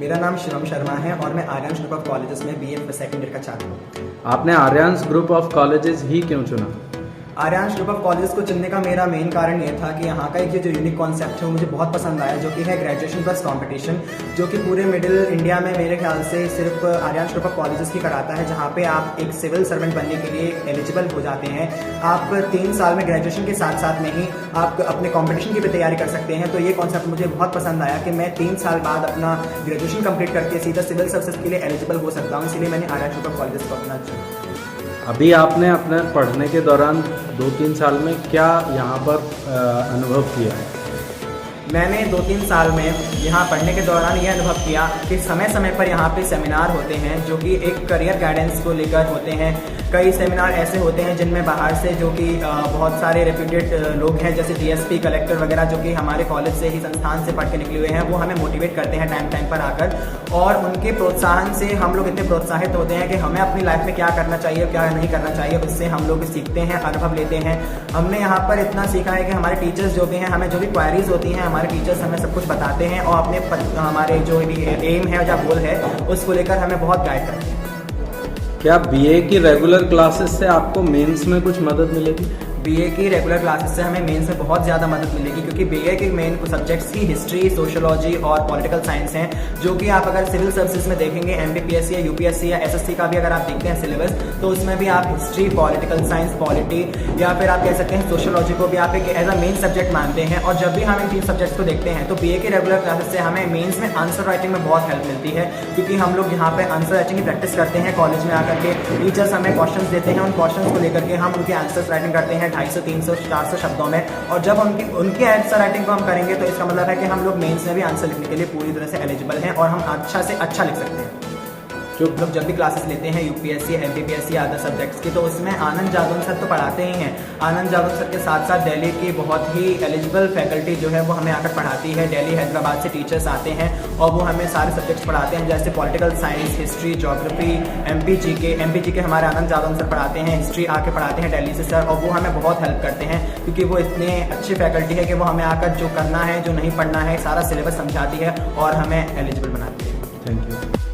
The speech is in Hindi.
मेरा नाम शिवम शर्मा है और मैं आर्यन ग्रुप ऑफ कॉलेजेस में बीए सेकंड ईयर का छात्र हूँ। आपने आर्यन ग्रुप ऑफ कॉलेजेस ही क्यों चुना? आर्यन ग्रुप ऑफ कॉलेजेस को चुनने का मेरा मेन कारण ये था कि यहाँ का एक जो यूनिक कॉन्सेप्ट है वो मुझे बहुत पसंद आया, जो कि है ग्रेजुएशन प्लस कंपटीशन, जो कि पूरे मिडिल इंडिया में मेरे ख्याल से सिर्फ आर्यन ग्रुप ऑफ कॉलेजेस ही कराता है, जहाँ पे आप एक सिविल सर्वेंट बनने के लिए एलिजिबल हो जाते हैं। आप 3 साल में ग्रेजुएशन के साथ साथ में ही आप अपने कॉम्पिटिशन की भी तैयारी कर सकते हैं। तो ये कॉन्सेप्ट मुझे बहुत पसंद आया कि मैं 3 साल बाद अपना ग्रेजुएशन कंप्लीट करके सीधा सिविल सर्विसेज के लिए एलिजिबल हो सकता हूँ, इसलिए मैंने आर्यन ग्रुप ऑफ कॉलेजेस को अपना चुना। अभी आपने अपने पढ़ने के दौरान 2-3 साल में क्या यहाँ पर अनुभव किया? मैंने 2-3 साल में यहाँ पढ़ने के दौरान ये अनुभव किया कि समय समय पर यहाँ पे सेमिनार होते हैं जो कि एक करियर गाइडेंस को लेकर होते हैं। कई सेमिनार ऐसे होते हैं जिनमें बाहर से जो कि बहुत सारे रेप्यूटेड लोग हैं, जैसे डीएसपी, कलेक्टर वगैरह, जो कि हमारे कॉलेज से ही, संस्थान से पढ़ के निकले हुए हैं, वो हमें मोटिवेट करते हैं टाइम टाइम पर आकर, और उनके प्रोत्साहन से हम लोग इतने प्रोत्साहित होते हैं कि हमें अपनी लाइफ में क्या करना चाहिए, क्या नहीं करना चाहिए, उससे हम लोग सीखते हैं, अनुभव लेते हैं। हमने यहाँ पर इतना सीखा है कि हमारे टीचर्स जो भी हैं, हमें जो भी क्वायरीज होती हैं, हमारे टीचर्स हमें सब कुछ बताते हैं और अपने हमारे जो भी एम है या गोल है उसको लेकर हमें बहुत गाइड करते हैं। क्या बीए की रेगुलर क्लासेस से आपको मेंस में कुछ मदद मिलेगी? बीए की रेगुलर क्लासेस से हमें मेंस में बहुत ज़्यादा मदद मिलेगी, क्योंकि बीए के मेन सब्जेक्ट्स ही हिस्ट्री, सोशियोलॉजी और पॉलिटिकल साइंस हैं, जो कि आप अगर सिविल सर्विसेज में देखेंगे, एमपीपीएससी या यूपीएससी या एसएससी का भी अगर आप देखते हैं सिलेबस, तो उसमें भी आप हिस्ट्री, पॉलिटिकल साइंस, पॉलिटी या फिर आप कह सकते हैं सोशियोलॉजी को भी आप एक एज अ मेन सब्जेक्ट मानते हैं। और जब भी हम इन 3 सब्जेक्ट्स को देखते हैं तो बीए की रेगुलर क्लासेस से हमें मेन्स में आंसर राइटिंग में बहुत हेल्प मिलती है, क्योंकि हम लोग यहाँ पे आंसर राइटिंग की प्रैक्टिस करते हैं कॉलेज में आकर के। टीचर्स हमें क्वेश्चंस देते हैं, उन क्वेश्चंस को लेकर के हम उनके आंसर्स राइटिंग करते हैं 250, 300, 400 शब्दों में, और जब उनके आंसर राइटिंग को हम करेंगे तो इसका मतलब है कि हम लोग मेंस में भी आंसर लिखने के लिए पूरी तरह से एलिजिबल हैं और हम अच्छा से अच्छा लिख सकते हैं। जो लोग जब भी क्लासेस लेते हैं यूपीएससी, एमपीपीएससी, अदर सब्जेक्ट्स की, तो उसमें आनंद जागरण सर तो पढ़ाते ही हैं। आनंद जागरण सर के साथ साथ दिल्ली की बहुत ही एलिजिबल फैकल्टी जो है वो हमें आकर पढ़ाती है। दिल्ली, हैदराबाद से टीचर्स आते हैं और वो हमें सारे सब्जेक्ट्स पढ़ाते हैं, जैसे political science, history, geography, MPG के हमारे आनंद जागरण सर पढ़ाते हैं। हिस्ट्री आके पढ़ाते हैं दिल्ली से सर, और वो हमें बहुत हेल्प करते हैं, क्योंकि वो इतने अच्छी फैकल्टी है कि वो हमें आकर जो करना है, जो नहीं पढ़ना है, सारा सिलेबस समझाती है और हमें एलिजिबल बनाती है। Thank you.